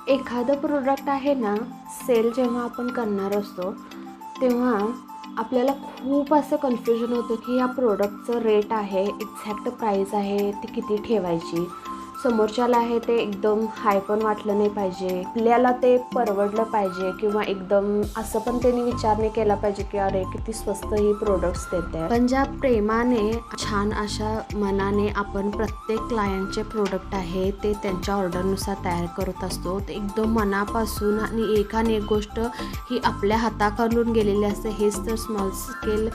एखादं प्रोडक्ट आहे ना, सेल जेव्हा आपण करणार असतो तेव्हा आपल्याला खूप असं कन्फ्युजन होतं की या प्रोडक्टचं रेट आहे, एक्झॅक्ट प्राईस आहे, ती किती ठेवायची. समोरच्याला आहे ते एकदम हाय पण वाटलं नाही पाहिजे, आपल्याला ते परवडलं पाहिजे किंवा एकदम असं पण त्यांनी विचार नाही केला पाहिजे की अरे किती स्वस्त ही प्रोडक्ट्स देते. पण ज्या प्रेमाने छान अशा मनाने आपण प्रत्येक क्लायंटचे प्रोडक्ट आहे ते त्यांच्या ऑर्डरनुसार तयार करत असतो, ते एकदम मनापासून आणि एकाने एक गोष्ट ही आपल्या हाताखालून गेलेली असते. हेच तर स्मॉल स्केल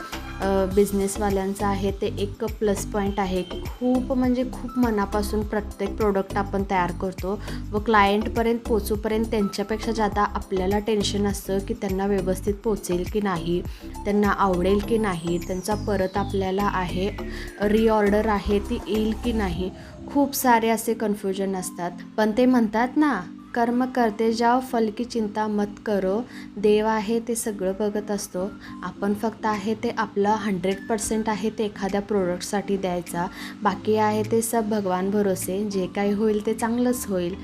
बिझनेसवाल्यांचं आहे ते एक प्लस पॉईंट आहे की खूप म्हणजे खूप मनापासून प्रत्येक प्रोडक्ट आपण तयार करतो व क्लायंटपर्यंत पोचूपर्यंत त्यांच्यापेक्षा जादा आपल्याला टेन्शन असतं की त्यांना व्यवस्थित पोचेल की नाही, त्यांना आवडेल की नाही, त्यांचा परत आपल्याला आहे रिऑर्डर आहे ती येईल की नाही. खूप सारे असे कन्फ्युजन असतात. पण ते म्हणतात ना, कर्म करते जाओ फल की चिंता मत करो. देव आहे ते सगळं बघत असतो. आपण फक्त आहे ते आपलं 100% आहे ते एखाद्या प्रोडक्टसाठी द्यायचा. बाकी आहे ते सब भगवान भरोसे. जे काही होईल ते चांगलंच होईल.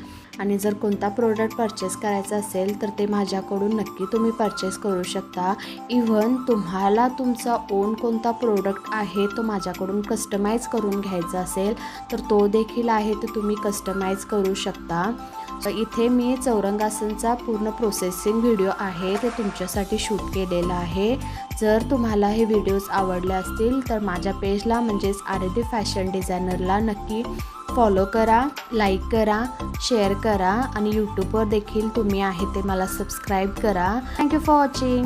आणि जर कोणता प्रोडक्ट परचेस करायचा असेल तर ते माझ्याकडून नक्की तुम्ही परचेस करू शकता. इव्हन तुम्हाला तुमचा ओन कोणता प्रोडक्ट आहे तो माझ्याकडून कस्टमाइज करून घ्यायचा असेल तर तो देखील आहे तो तुम्ही कस्टमाइज करू शकता. इथे मी चौरंगासनचा पूर्ण प्रोसेसिंग व्हिडिओ आहे ते तुमच्यासाठी शूट केलेला आहे. जर तुम्हाला हे व्हिडिओज आवडले असतील तर माझ्या पेजला म्हणजेच आरती फॅशन डिझायनरला नक्की फॉलो करा, लाईक करा, शेअर करा आणि यूट्यूबवर देखील तुम्ही आहे ते मला सबस्क्राईब करा. Thank you for watching.